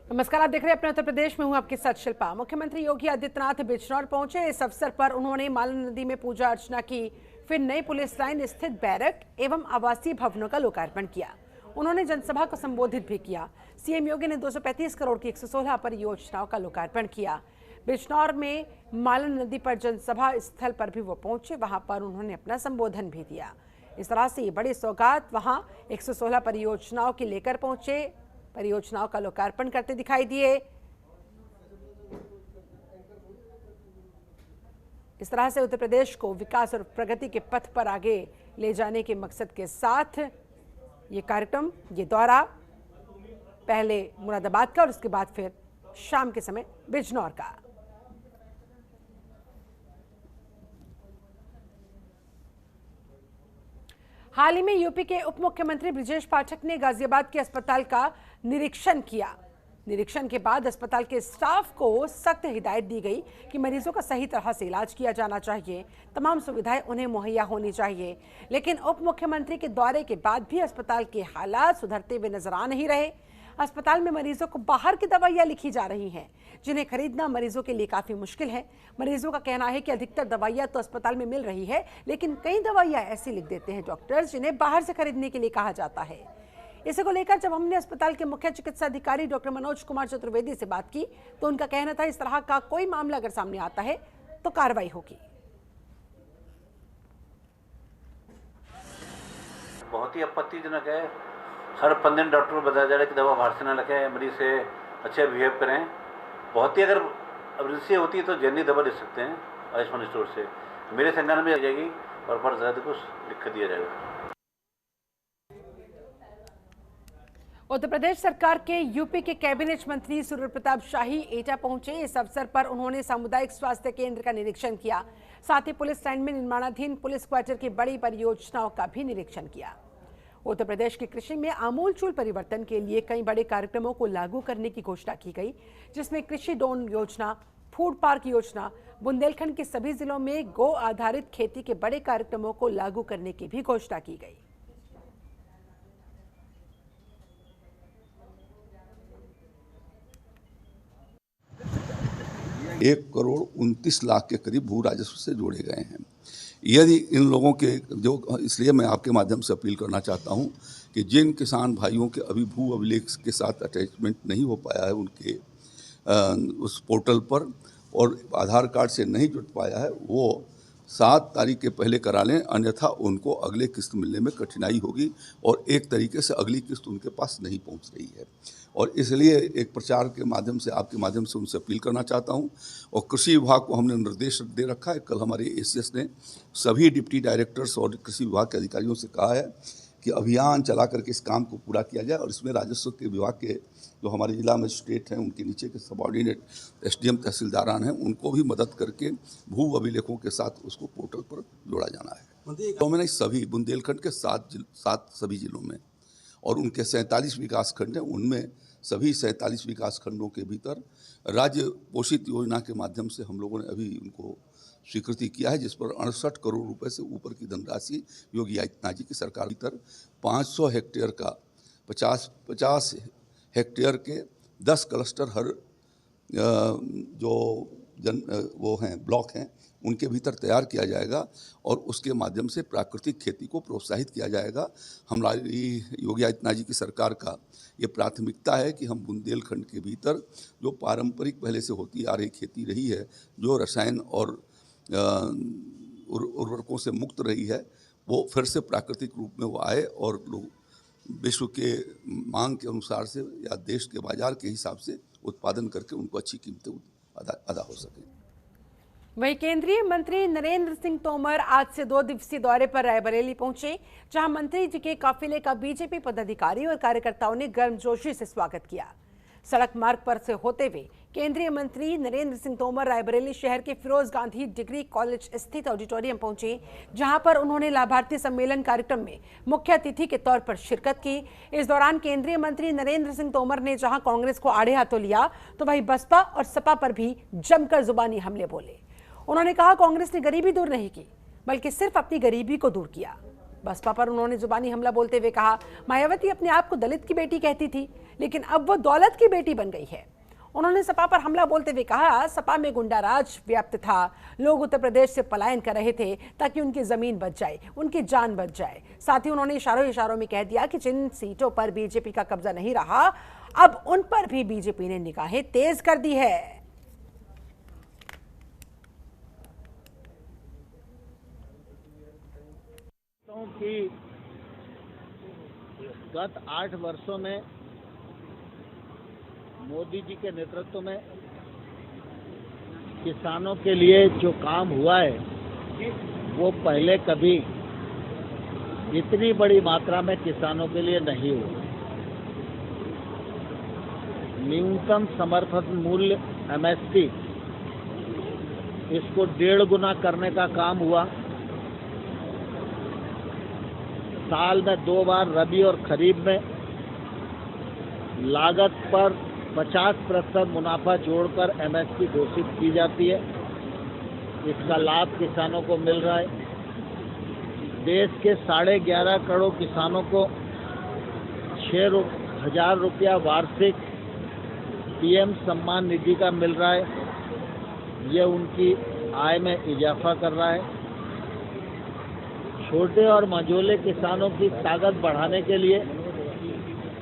नमस्कार, आप देख रहे हैं अपने उत्तर प्रदेश में। हूं आपके साथ शिल्पा। मुख्यमंत्री योगी आदित्यनाथ बिजनौर पहुंचे। इस अवसर पर उन्होंने मालन नदी में पूजा अर्चना की, फिर नई पुलिस लाइन स्थित बैरक एवं आवासीय भवनों का लोकार्पण किया। उन्होंने जनसभा को संबोधित भी किया। सीएम योगी ने 235 करोड़ की 116 परियोजनाओं का लोकार्पण किया। बिजनौर में मालन नदी पर जनसभा स्थल पर भी वो पहुंचे, वहां पर उन्होंने अपना संबोधन भी दिया। इस तरह से ये बड़ी सौगात वहां 116 परियोजनाओं की लेकर पहुंचे, परियोजनाओं का लोकार्पण करते दिखाई दिए। इस तरह से उत्तर प्रदेश को विकास और प्रगति के पथ पर आगे ले जाने के मकसद के साथ ये कार्यक्रम, ये दौरा पहले मुरादाबाद का और उसके बाद फिर शाम के समय बिजनौर का। हाल ही में यूपी के उप मुख्यमंत्री ब्रजेश पाठक ने गाजियाबाद के अस्पताल का निरीक्षण किया। निरीक्षण के बाद अस्पताल के स्टाफ को सख्त हिदायत दी गई कि मरीजों का सही तरह से इलाज किया जाना चाहिए, तमाम सुविधाएं उन्हें मुहैया होनी चाहिए। लेकिन उप मुख्यमंत्री के दौरे के बाद भी अस्पताल के हालात सुधरते हुए नजर आ नहीं रहे। अस्पताल में मरीजों को बाहर की दवाइयां लिखी जा रही हैं, जिन्हें खरीदना मरीजों के लिए काफी मुश्किल है। मरीजों का कहना है कि अधिकतर दवाइयां तो अस्पताल में मिल रही है, लेकिन कई दवाइयां ऐसी लिख देते हैं डॉक्टर्स जिन्हें बाहर से खरीदने के लिए कहा जाता है। इसे को लेकर जब हमने अस्पताल के मुख्य चिकित्सा अधिकारी डॉक्टर मनोज कुमार चतुर्वेदी से बात की, तो उनका कहना था इस तरह का कोई मामला अगर सामने आता है तो कार्रवाई होगी। बहुत ही आपत्तिजनक है। हर 15 दिन डॉक्टर को बताया जा रहा है कि दवा बाहर से ना रखें, मरीज से अच्छे बिहेव करें। बहुत ही अगर इमरजेंसी होती है तो जनरली दवा ले सकते हैं आयुष्मान स्टोर से। मेरे संज्ञान में आ जाएगी और पर ज़्यादा कुछ लिख दिया जाएगा। उत्तर प्रदेश सरकार के यूपी के कैबिनेट मंत्री सूर्य प्रताप शाही एटा पहुंचे। इस अवसर पर उन्होंने सामुदायिक स्वास्थ्य केंद्र का निरीक्षण किया। साथ ही पुलिस लाइन में निर्माणाधीन पुलिस क्वार्टर की बड़ी परियोजनाओं का भी निरीक्षण किया। उत्तर प्रदेश की कृषि में आमूलचूल परिवर्तन के लिए कई बड़े कार्यक्रमों को लागू करने की घोषणा की गई, जिसमें कृषि ड्रोन योजना, फूड पार्क योजना, बुंदेलखंड के सभी जिलों में गो आधारित खेती के बड़े कार्यक्रमों को लागू करने की भी घोषणा की गई। 1,29,00,000 के करीब भू राजस्व से जोड़े गए हैं। यदि इन लोगों के जो, इसलिए मैं आपके माध्यम से अपील करना चाहता हूं कि जिन किसान भाइयों के अभी भू अभिलेख के साथ अटैचमेंट नहीं हो पाया है उनके उस पोर्टल पर, और आधार कार्ड से नहीं जुड़ पाया है, वो 7 तारीख के पहले करा लें, अन्यथा उनको अगले किस्त मिलने में कठिनाई होगी और एक तरीके से अगली किस्त उनके पास नहीं पहुंच रही है। और इसलिए एक प्रचार के माध्यम से, आपके माध्यम से उनसे अपील करना चाहता हूं। और कृषि विभाग को हमने निर्देश दे रखा है। कल हमारे एसीएस ने सभी डिप्टी डायरेक्टर्स और कृषि विभाग के अधिकारियों से कहा है कि अभियान चला करके इस काम को पूरा किया जाए, और इसमें राजस्व के विभाग के जो हमारे जिला मजिस्ट्रेट हैं, उनके नीचे के सबऑर्डिनेट एसडीएम तहसीलदारान हैं, उनको भी मदद करके भू अभिलेखों के साथ उसको पोर्टल पर जोड़ा जाना है। तो मैंने सभी बुंदेलखंड के 7 सभी जिलों में, और उनके 47 विकास खंड हैं, उनमें सभी 47 विकास खंडों के भीतर राज्य पोषित योजना के माध्यम से हम लोगों ने अभी उनको स्वीकृति किया है, जिस पर 68 करोड़ रुपए से ऊपर की धनराशि योगी आदित्यनाथ जी की सरकार भीतर 500 हेक्टेयर का 50 हेक्टेयर के 10 क्लस्टर हर वो हैं ब्लॉक हैं, उनके भीतर तैयार किया जाएगा, और उसके माध्यम से प्राकृतिक खेती को प्रोत्साहित किया जाएगा। हमारी योगी आदित्यनाथ जी की सरकार का ये प्राथमिकता है कि हम बुंदेलखंड के भीतर जो पारंपरिक पहले से होती आ रही खेती रही है, जो रसायन और उर्वरकों से मुक्त रही है, वो फिर से प्राकृतिक रूप में वो आए और लोग विश्व के मांग के अनुसार से या देश के बाजार के हिसाब से उत्पादन करके उनको अच्छी कीमतें अदा हो सकें। वहीं केंद्रीय मंत्री नरेंद्र सिंह तोमर आज से 2 दिवसीय दौरे पर रायबरेली पहुंचे, जहां मंत्री जी के काफिले का बीजेपी पदाधिकारी और कार्यकर्ताओं ने गर्मजोशी से स्वागत किया। सड़क मार्ग पर से होते हुए केंद्रीय मंत्री नरेंद्र सिंह तोमर रायबरेली शहर के फिरोज गांधी डिग्री कॉलेज स्थित ऑडिटोरियम पहुंचे, जहां पर उन्होंने लाभार्थी सम्मेलन कार्यक्रम में मुख्य अतिथि के तौर पर शिरकत की। इस दौरान केंद्रीय मंत्री नरेंद्र सिंह तोमर ने जहां कांग्रेस को आड़े हाथों लिया, तो वहीं बसपा और सपा पर भी जमकर जुबानी हमले बोले। उन्होंने कहा कांग्रेस ने गरीबी दूर नहीं की, बल्कि सिर्फ अपनी गरीबी को दूर किया। बसपा पर उन्होंने जुबानी हमला बोलते हुए कहा, मायावती अपने आप को दलित की बेटी कहती थी, लेकिन अब वो दौलत की बेटी बन गई है। उन्होंने सपा पर हमला बोलते हुए कहा, सपा में गुंडाराज व्याप्त था, लोग उत्तर प्रदेश से पलायन कर रहे थे ताकि उनकी जमीन बच जाए, उनकी जान बच जाए। साथ ही उन्होंने इशारों में कह दिया कि जिन सीटों पर बीजेपी का कब्जा नहीं रहा, अब उन पर भी बीजेपी ने निगाहें तेज कर दी है। कि गत 8 वर्षों में मोदी जी के नेतृत्व में किसानों के लिए जो काम हुआ है वो पहले कभी इतनी बड़ी मात्रा में किसानों के लिए नहीं हुआ। न्यूनतम समर्थन मूल्य MSP इसको 1.5 गुना करने का काम हुआ। साल में 2 बार रबी और खरीफ में लागत पर 50% मुनाफा जोड़कर MSP घोषित की जाती है। इसका लाभ किसानों को मिल रहा है। देश के 11.5 करोड़ किसानों को 6,000 रुपया वार्षिक PM सम्मान निधि का मिल रहा है। ये उनकी आय में इजाफा कर रहा है। छोटे और मझोले किसानों की ताकत बढ़ाने के लिए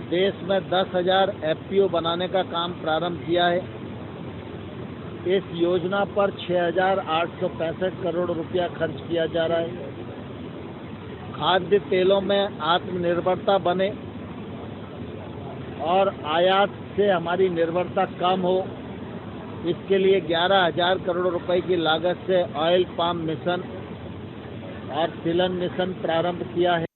देश में 10,000 FPO बनाने का काम प्रारंभ किया है। इस योजना पर 6,865 करोड़ रुपया खर्च किया जा रहा है। खाद्य तेलों में आत्मनिर्भरता बने और आयात से हमारी निर्भरता कम हो, इसके लिए 11,000 करोड़ रुपए की लागत से ऑयल पाम मिशन और तिलहन मिशन प्रारंभ किया है।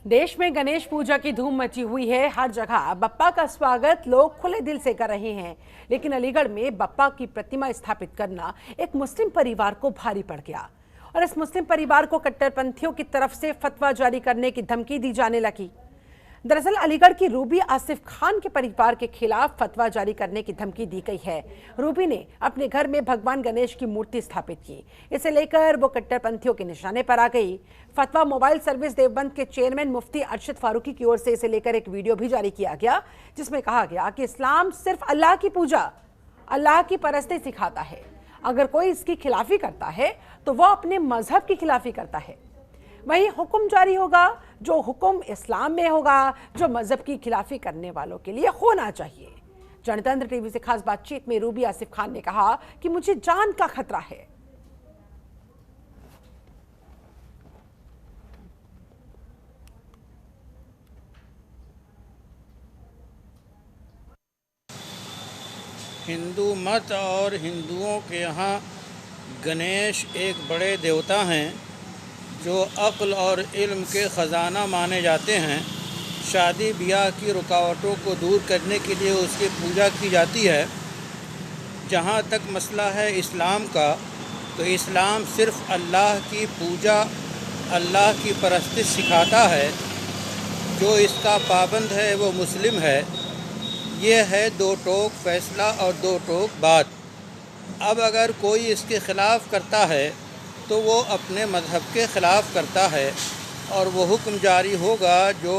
देश में गणेश पूजा की धूम मची हुई है। हर जगह बप्पा का स्वागत लोग खुले दिल से कर रहे हैं, लेकिन अलीगढ़ में बप्पा की प्रतिमा स्थापित करना एक मुस्लिम परिवार को भारी पड़ गया और इस मुस्लिम परिवार को कट्टरपंथियों की तरफ से फतवा जारी करने की धमकी दी जाने लगी। दरअसल अलीगढ़ की रूबी आसिफ खान के परिवार के खिलाफ फतवा जारी करने की धमकी दी गई है। रूबी ने अपने घर में भगवान गणेश की मूर्ति स्थापित की, इसे लेकर वो कट्टरपंथियों के निशाने पर आ गई। फतवा मोबाइल सर्विस देवबंद के चेयरमैन मुफ्ती अरशद फारूकी की ओर से इसे लेकर एक वीडियो भी जारी किया गया, जिसमें कहा गया कि इस्लाम सिर्फ अल्लाह की पूजा, अल्लाह की परस्ती सिखाता है। अगर कोई इसकी खिलाफी करता है तो वह अपने मजहब की खिलाफी करता है। वही हुक्म जारी होगा जो हुक्म इस्लाम में होगा, जो मजहब की खिलाफी करने वालों के लिए होना चाहिए। जनतंत्र टीवी से खास बातचीत में रूबी आसिफ खान ने कहा कि मुझे जान का खतरा है। हिंदू मत और हिंदुओं के यहाँ गणेश एक बड़े देवता हैं जो अक्ल और इल्म के ख़जाना माने जाते हैं। शादी ब्याह की रुकावटों को दूर करने के लिए उसकी पूजा की जाती है। जहाँ तक मसला है इस्लाम का, तो इस्लाम सिर्फ़ अल्लाह की पूजा, अल्लाह की परस्तिश सिखाता है। जो इसका पाबंद है वो मुस्लिम है। ये है दो टोक फैसला और दो टोक बात। अब अगर कोई इसके ख़िलाफ़ करता है तो वो अपने मज़हब के ख़िलाफ़ करता है और वो हुक्म जारी होगा जो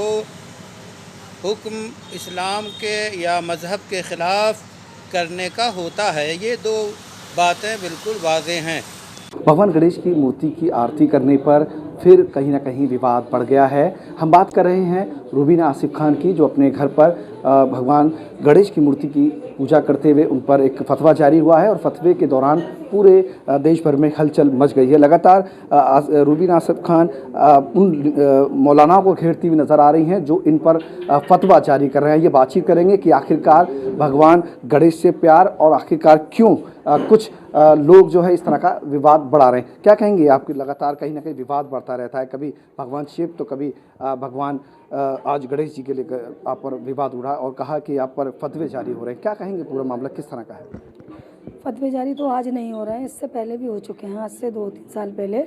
हुक्म इस्लाम के या मज़हब के ख़िलाफ़ करने का होता है। ये दो बातें बिल्कुल वाज़ेह हैं। भगवान गणेश की मूर्ति की आरती करने पर फिर कहीं ना कहीं विवाद बढ़ गया है। हम बात कर रहे हैं रूबीना आसिफ खान की, जो अपने घर पर भगवान गणेश की मूर्ति की पूजा करते हुए उन पर एक फतवा जारी हुआ है और फतवे के दौरान पूरे देश भर में हलचल मच गई है। लगातार रूबीना आसिफ खान उन मौलानाओं को घेरती हुई नज़र आ रही हैं जो इन पर फतवा जारी कर रहे हैं। ये बातचीत करेंगे कि आखिरकार भगवान गणेश से प्यार और आखिरकार क्यों कुछ लोग जो है इस तरह का विवाद बढ़ा रहे हैं। क्या कहेंगे आपकी? लगातार कहीं ना कहीं विवाद बढ़ता रहता है, कभी भगवान शिव तो कभी भगवान आज गणेश जी के लिए आप पर विवाद उड़ा और कहा कि आप पर फतवे जारी हो रहे हैं। क्या कहेंगे, पूरा मामला किस तरह का है? फतवे जारी तो आज नहीं हो रहे हैं, इससे पहले भी हो चुके हैं। आज से 2-3 साल पहले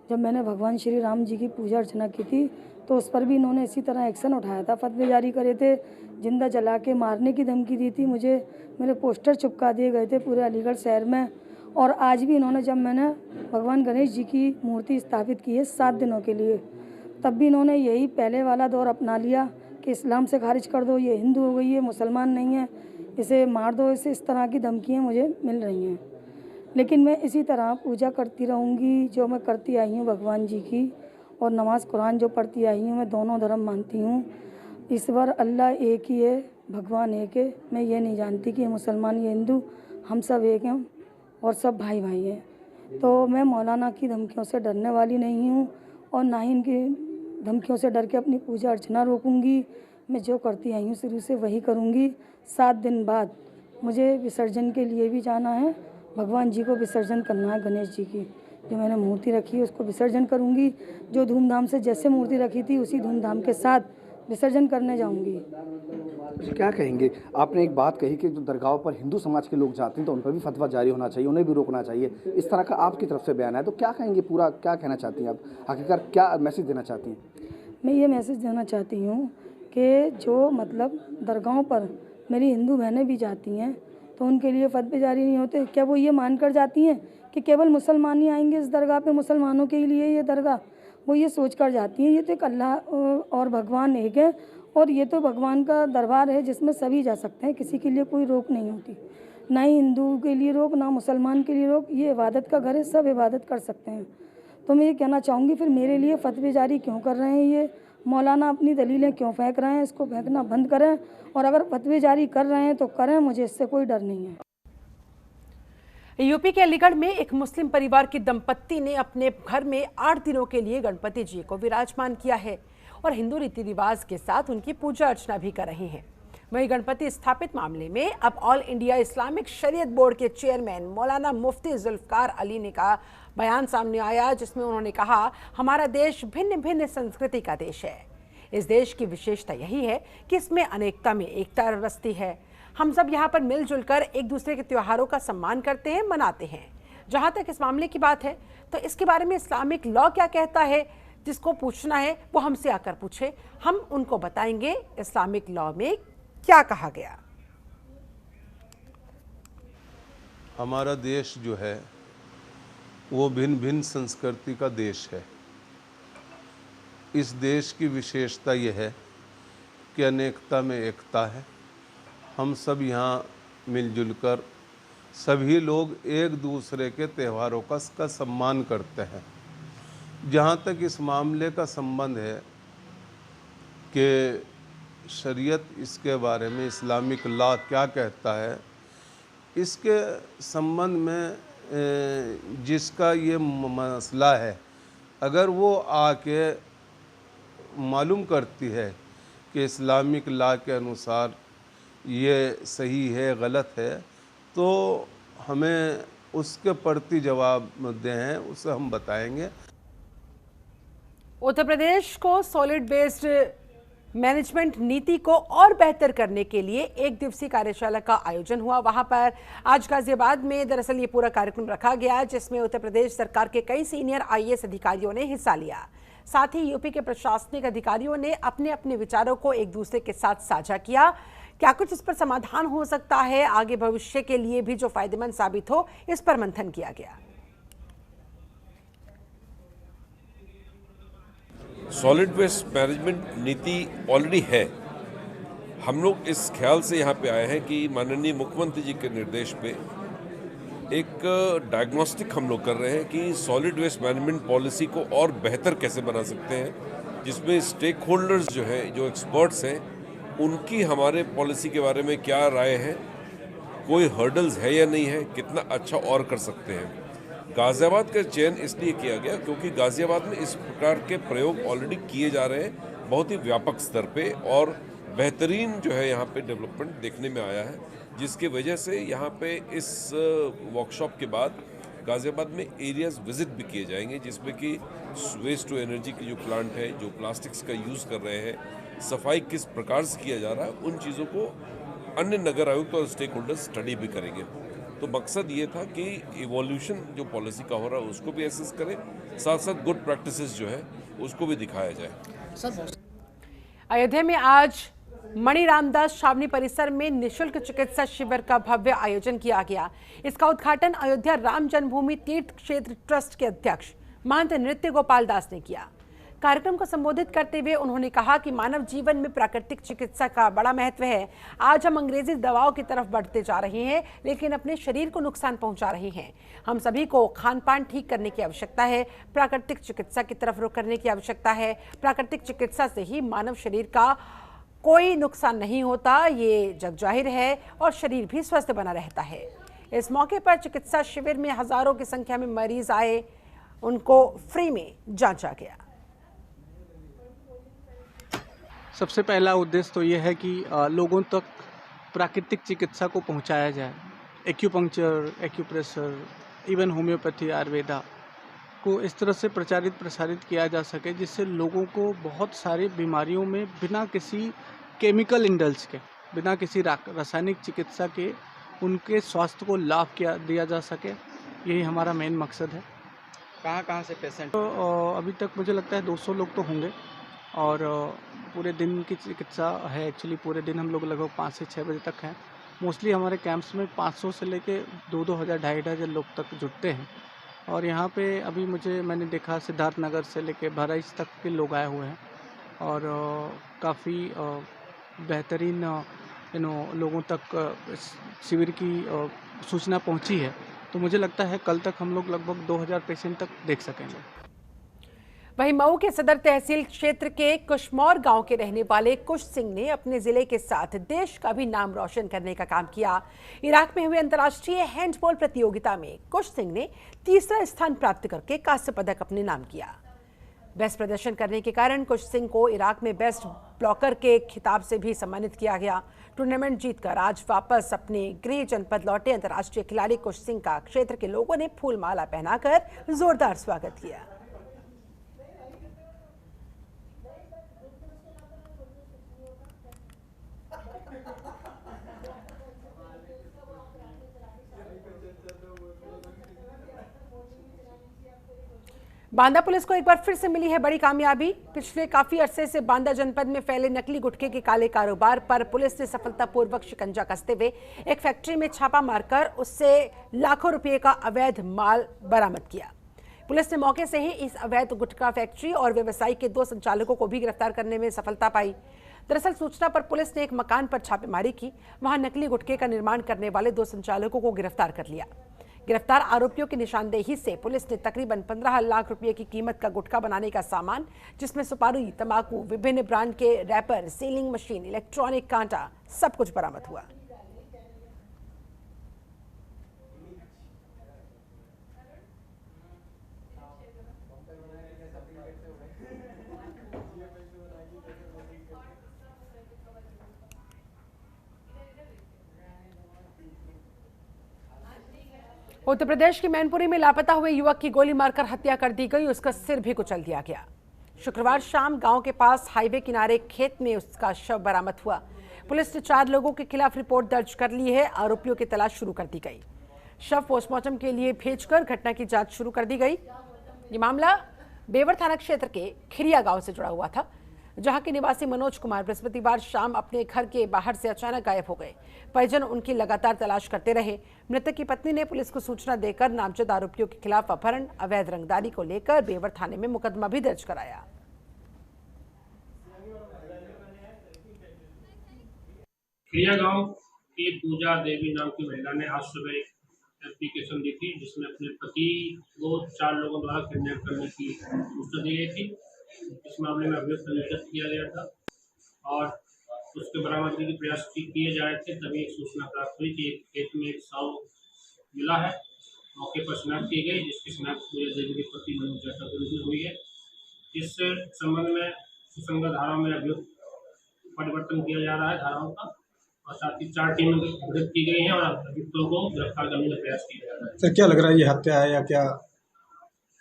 जब मैंने भगवान श्री राम जी की पूजा अर्चना की थी तो उस पर भी इन्होंने इसी तरह एक्शन उठाया था, फतवे जारी करे थे, जिंदा जला के मारने की धमकी दी थी मुझे। मेरे पोस्टर चिपका दिए गए थे पूरे अलीगढ़ शहर में। और आज भी इन्होंने, जब मैंने भगवान गणेश जी की मूर्ति स्थापित की है 7 दिनों के लिए, तब भी इन्होंने यही पहले वाला दौर अपना लिया कि इस्लाम से खारिज कर दो, ये हिंदू हो गई है, मुसलमान नहीं है, इसे मार दो, इस तरह की धमकियाँ मुझे मिल रही हैं। लेकिन मैं इसी तरह पूजा करती रहूँगी जो मैं करती आई हूँ भगवान जी की, और नमाज़ कुरान जो पढ़ती आई हूँ। मैं दोनों धर्म मानती हूँ। ईश्वर अल्लाह एक ही है, भगवान एक है। मैं ये नहीं जानती कि ये मुसलमान ये हिंदू, हम सब एक हैं और सब भाई भाई हैं। तो मैं मौलाना की धमकियों से डरने वाली नहीं हूँ और ना ही इनकी धमकियों से डर के अपनी पूजा अर्चना रोकूंगी। मैं जो करती आई हूँ शुरू से वही करूँगी। 7 दिन बाद मुझे विसर्जन के लिए भी जाना है। भगवान जी को विसर्जन करना है, गणेश जी की जो मैंने मूर्ति रखी है उसको विसर्जन करूँगी। जो धूमधाम से जैसे मूर्ति रखी थी उसी धूमधाम के साथ विसर्जन करने जाऊँगी। क्या कहेंगे? आपने एक बात कही कि जो दरगाहों पर हिंदू समाज के लोग जाते हैं तो उन पर भी फतवा जारी होना चाहिए, उन्हें भी रोकना चाहिए। इस तरह का आपकी तरफ से बयान है, तो क्या कहेंगे? पूरा क्या कहना चाहती हैं आप? आखिरकार क्या मैसेज देना चाहती हैं? मैं ये मैसेज देना चाहती हूँ कि जो मतलब दरगाहों पर मेरी हिंदू बहनें भी जाती हैं तो उनके लिए फतवे जारी नहीं होते। क्या वो ये मान कर जाती हैं कि केवल मुसलमान ही आएंगे इस दरगाह पे, मुसलमानों के लिए ये दरगाह? वो ये सोच कर जाती हैं। ये तो एक अल्लाह और भगवान एक है और ये तो भगवान का दरबार है जिसमें सभी जा सकते हैं, किसी के लिए कोई रोक नहीं होती, ना ही हिंदू के लिए रोक, ना मुसलमान के लिए रोक। ये इबादत का घर है, सब इबादत कर सकते हैं। तो मैं ये कहना चाहूँगी फिर मेरे लिए फतवे जारी क्यों कर रहे हैं ये मौलाना? अपनी दलीलें क्यों फेंक रहे हैं? इसको फेंकना बंद करें और अगर फतवे जारी कर रहे हैं तो करें, मुझे इससे कोई डर नहीं है। यूपी के अलीगढ़ में एक मुस्लिम परिवार की दंपत्ति ने अपने घर में 8 दिनों के लिए गणपति जी को विराजमान किया है और हिंदू रीति रिवाज के साथ उनकी पूजा अर्चना भी कर रहे हैं। वहीं गणपति स्थापित मामले में अब ऑल इंडिया इस्लामिक शरीयत बोर्ड के चेयरमैन मौलाना मुफ्ती जुल्फकार अली ने का बयान सामने आया, जिसमें उन्होंने कहा, हमारा देश भिन्न भिन्न संस्कृति का देश है। इस देश की विशेषता यही है कि इसमें अनेकता में एकता बसती है। हम सब यहाँ पर मिलजुल कर एक दूसरे के त्योहारों का सम्मान करते हैं, मनाते हैं। जहाँ तक इस मामले की बात है तो इसके बारे में इस्लामिक लॉ क्या कहता है, जिसको पूछना है वो हमसे आकर पूछे, हम उनको बताएंगे इस्लामिक लॉ में क्या कहा गया। हमारा देश जो है वो भिन्न भिन्न संस्कृति का देश है। इस देश की विशेषता यह है कि अनेकता में एकता है। हम सब यहाँ मिलजुल कर सभी लोग एक दूसरे के त्योहारों का सम्मान करते हैं। जहाँ तक इस मामले का संबंध है कि शरीयत इसके बारे में इस्लामिक लॉ क्या कहता है, इसके संबंध में जिसका ये मसला है, अगर वो आके मालूम करती है कि इस्लामिक लॉ के अनुसार ये सही है गलत है, तो हमें उसके प्रति जवाब दें, उसे हम बताएंगे। उत्तर प्रदेश को सॉलिड वेस्ट मैनेजमेंट नीति को और बेहतर करने के लिए 1 दिवसीय कार्यशाला का आयोजन हुआ। वहां पर आज गाजियाबाद में दरअसल ये पूरा कार्यक्रम रखा गया, जिसमें उत्तर प्रदेश सरकार के कई सीनियर IAS अधिकारियों ने हिस्सा लिया। साथ ही यूपी के प्रशासनिक अधिकारियों ने अपने अपने विचारों को एक दूसरे के साथ साझा किया। क्या कुछ इस पर समाधान हो सकता है, आगे भविष्य के लिए भी जो फायदेमंद साबित हो, इस पर मंथन किया गया। सॉलिड वेस्ट मैनेजमेंट नीति ऑलरेडी है। हम लोग इस ख्याल से यहाँ पे आए हैं कि माननीय मुख्यमंत्री जी के निर्देश पे एक डायग्नोस्टिक हम लोग कर रहे हैं कि सॉलिड वेस्ट मैनेजमेंट पॉलिसी को और बेहतर कैसे बना सकते हैं, जिसमें स्टेक होल्डर्स जो हैं, जो एक्सपर्ट्स हैं, उनकी हमारे पॉलिसी के बारे में क्या राय है, कोई हर्डल्स है या नहीं है, कितना अच्छा और कर सकते हैं। गाजियाबाद का चयन इसलिए किया गया क्योंकि गाजियाबाद में इस प्रकार के प्रयोग ऑलरेडी किए जा रहे हैं बहुत ही व्यापक स्तर पे, और बेहतरीन जो है यहाँ पे डेवलपमेंट देखने में आया है, जिसकी वजह से यहाँ पे इस वर्कशॉप के बाद गाजियाबाद में एरियाज विजिट भी किए जाएंगे, जिसमें कि वेस्ट टू एनर्जी की जो प्लांट है, जो प्लास्टिक्स का यूज़ कर रहे हैं, सफाई किस प्रकार से किया जा रहा है, उन चीज़ों को अन्य नगर आयुक्त और स्टेक होल्डर्स स्टडी भी करेंगे। तो मकसद ये था कि इवोल्यूशन जो पॉलिसी का हो रहा है उसको भी एसेस करें, साथ साथ गुड प्रैक्टिसेस जो है उसको भी दिखाया जाए। अयोध्या में आज मणि रामदास छावनी परिसर में निःशुल्क चिकित्सा शिविर का भव्य आयोजन किया गया। इसका उद्घाटन अयोध्या राम जन्मभूमि तीर्थ क्षेत्र ट्रस्ट के अध्यक्ष महंत नृत्य गोपाल दास ने किया। कार्यक्रम को संबोधित करते हुए उन्होंने कहा कि मानव जीवन में प्राकृतिक चिकित्सा का बड़ा महत्व है। आज हम अंग्रेजी दवाओं की तरफ बढ़ते जा रहे हैं, लेकिन अपने शरीर को नुकसान पहुंचा रहे हैं। हम सभी को खान पान ठीक करने की आवश्यकता है, प्राकृतिक चिकित्सा की तरफ रुख करने की आवश्यकता है। प्राकृतिक चिकित्सा से ही मानव शरीर का कोई नुकसान नहीं होता, ये जग जाहिर है, और शरीर भी स्वस्थ बना रहता है। इस मौके पर चिकित्सा शिविर में हजारों की संख्या में मरीज आए, उनको फ्री में जांचा गया। सबसे पहला उद्देश्य तो ये है कि लोगों तक प्राकृतिक चिकित्सा को पहुंचाया जाए। Acupuncture, acupressure, even homeopathy, Ayurveda को इस तरह से प्रसारित किया जा सके जिससे लोगों को बहुत सारी बीमारियों में बिना किसी केमिकल इंडल्स के, बिना किसी रासायनिक चिकित्सा के उनके स्वास्थ्य को लाभ दिया जा सके। यही हमारा मेन मकसद है। कहाँ से पेशेंट? तो अभी तक मुझे लगता है 200 लोग तो होंगे, और पूरे दिन की चिकित्सा है। एक्चुअली पूरे दिन हम लोग लगभग 5 से 6 बजे तक हैं। मोस्टली हमारे कैंप्स में 500 से लेके 2-2 हज़ार, 2,500 लोग तक जुटते हैं। और यहाँ पे अभी मैंने देखा सिद्धार्थ नगर से लेके बहराइच तक के लोग आए हुए हैं, और काफ़ी बेहतरीन लोगों तक शिविर की सूचना पहुँची है। तो मुझे लगता है कल तक हम लोग लगभग 2,000 पेशेंट तक देख सकेंगे। वहीं मऊ के सदर तहसील क्षेत्र के कुशमौर गांव के रहने वाले कुश सिंह ने अपने जिले के साथ देश का भी नाम रोशन करने का काम किया। इराक में हुए अंतर्राष्ट्रीय हैंडबॉल प्रतियोगिता में कुश सिंह ने तीसरा स्थान प्राप्त करके कांस्य पदक अपने नाम किया। बेस्ट प्रदर्शन करने के कारण कुश सिंह को इराक में बेस्ट ब्लॉकर के खिताब से भी सम्मानित किया गया। टूर्नामेंट जीतकर आज वापस अपने गृह जनपद लौटे अंतर्राष्ट्रीय खिलाड़ी कुश सिंह का क्षेत्र के लोगों ने फूल माला पहनाकर जोरदार स्वागत किया। बांदा पुलिस को एक बार फिर से मिली है बड़ी कामयाबी। पिछले काफी अरसे से बांदा जनपद में फैले नकली गुटखे के काले कारोबार पर पुलिस ने सफलतापूर्वक शिकंजा कसते हुए एक फैक्ट्री में छापा मारकर उससे लाखों रुपए का अवैध माल बरामद किया। पुलिस ने मौके से ही इस अवैध गुटखा फैक्ट्री और व्यवसायी के 2 संचालकों को भी गिरफ्तार करने में सफलता पाई। दरअसल सूचना पर पुलिस ने एक मकान पर छापेमारी की, वहां नकली गुटखे का निर्माण करने वाले 2 संचालकों को गिरफ्तार कर लिया। गिरफ्तार आरोपियों की निशानदेही से पुलिस ने तकरीबन 15 लाख रुपए की कीमत का गुटखा बनाने का सामान, जिसमें सुपारी, तंबाकू, विभिन्न ब्रांड के रैपर, सीलिंग मशीन, इलेक्ट्रॉनिक कांटा, सब कुछ बरामद हुआ। उत्तर प्रदेश की मैनपुरी में लापता हुए युवक की गोली मारकर हत्या कर दी गई, उसका सिर भी कुचल दिया गया। शुक्रवार शाम गांव के पास हाईवे किनारे खेत में उसका शव बरामद हुआ। पुलिस ने 4 लोगों के खिलाफ रिपोर्ट दर्ज कर ली है। आरोपियों की तलाश शुरू कर दी गई। शव पोस्टमार्टम के लिए भेजकर घटना की जांच शुरू कर दी गई। ये मामला बेवर थाना क्षेत्र के खिरिया गांव से जुड़ा हुआ था, जहां के निवासी मनोज कुमार बृहस्पतिवार शाम अपने घर के बाहर से अचानक गायब हो गए। परिजन उनकी लगातार तलाश करते रहे। मृतक की पत्नी ने पुलिस को सूचना देकर नामजद आरोपियों के खिलाफ अपहरण, अवैध रंगदारी को लेकर बेवर थाने में मुकदमा भी दर्ज कराया। खिरिया गांव की पूजा देवी नाम की महिला ने आज सुबह एक एप्लीकेशन दी थी, जिसमें अपने पति को 4 लोगों द्वारा किडनैप करने की सूचना दी गई थी। इस मामले में अभियोग पंजीकृत किया गया था और उसके बरामदगी के प्रयास किए जा रहे थे। तभी एक सूचना प्राप्त हुई कि एक खेत में एक शव मिला है। मौके पर शिनाख्त की गई, जिसकी शिनाख्त पूरे देवी के पति मनोज जैसा के रूप में हुई है। इस संबंध में सुसंगत धाराओं में अभियोग परिवर्तन किया जा रहा है धाराओं का, और साथ ही 4 टीमें गठित की गई हैं और अभियुक्तों को गिरफ्तार करने का प्रयास किया जा रहा है। सर, क्या लग रहा है, ये हत्या है या क्या?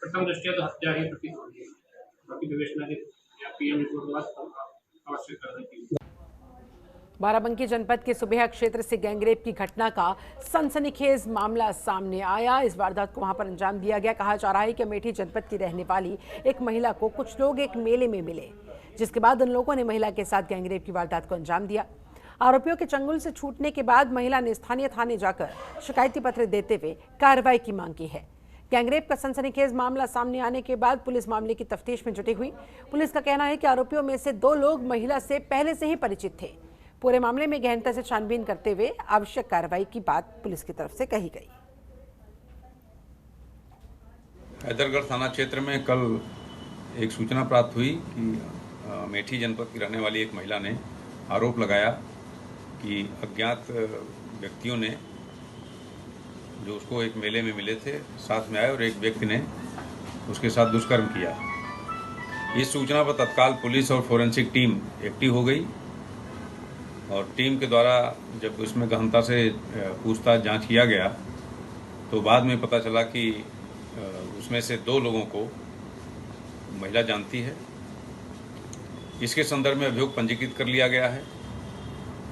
प्रथम दृष्टया तो हत्या ही प्रतीत हो रही है। बाकी विवेचना के पीएम रिपोर्ट के बाद आवश्यक कार्रवाई की। बाराबंकी जनपद के सुबेहा क्षेत्र से गैंगरेप की घटना का सनसनीखेज मामला सामने आया। इस वारदात को वहां पर अंजाम दिया गया। कहा जा रहा है कि अमेठी जनपद की रहने वाली एक महिला को कुछ लोग एक मेले में मिले, जिसके बाद उन लोगों ने महिला के साथ गैंगरेप की वारदात को अंजाम दिया। आरोपियों के चंगुल से छूटने के बाद महिला ने स्थानीय थाने जाकर शिकायती पत्र देते हुए कार्रवाई की मांग की है। गैंगरेप का सनसनीखेज मामला सामने आने के बाद पुलिस मामले की तफ्तीश में जुटी हुई। पुलिस का कहना है कि आरोपियों में से 2 लोग महिला से पहले से ही परिचित थे। पूरे मामले में गहनता से छानबीन करते हुए आवश्यक कार्रवाई की बात पुलिस की तरफ से कही गई। हैदरगढ़ थाना क्षेत्र में कल एक सूचना प्राप्त हुई कि अमेठी जनपद की रहने वाली एक महिला ने आरोप लगाया कि अज्ञात व्यक्तियों ने जो उसको एक मेले में मिले थे, साथ में आए और एक व्यक्ति ने उसके साथ दुष्कर्म किया। इस सूचना पर तत्काल पुलिस और फोरेंसिक टीम एक्टिव हो गई और टीम के द्वारा जब उसमें गहनता से पूछताछ जांच किया गया तो बाद में पता चला कि उसमें से 2 लोगों को महिला जानती है। इसके संदर्भ में अभियोग पंजीकृत कर लिया गया है।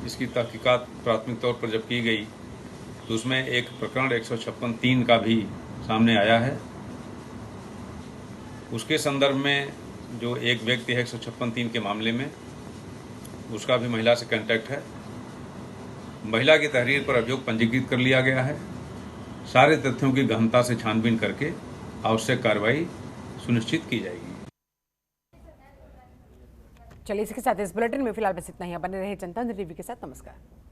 इसकी तहकीकात प्राथमिक तौर पर जब की गई तो उसमें एक प्रकरण 156(3) का भी सामने आया है। उसके संदर्भ में जो एक व्यक्ति है 156(3) के मामले में, उसका भी महिला से कांटेक्ट है। महिला की तहरीर पर अभियोग पंजीकृत कर लिया गया है। सारे तथ्यों की गहनता से छानबीन करके आवश्यक कार्रवाई सुनिश्चित की जाएगी। चलिए इसके साथ इस बुलेटिन में फिलहाल बस इतना ही। बने रहे जनता टीवी के साथ। नमस्कार।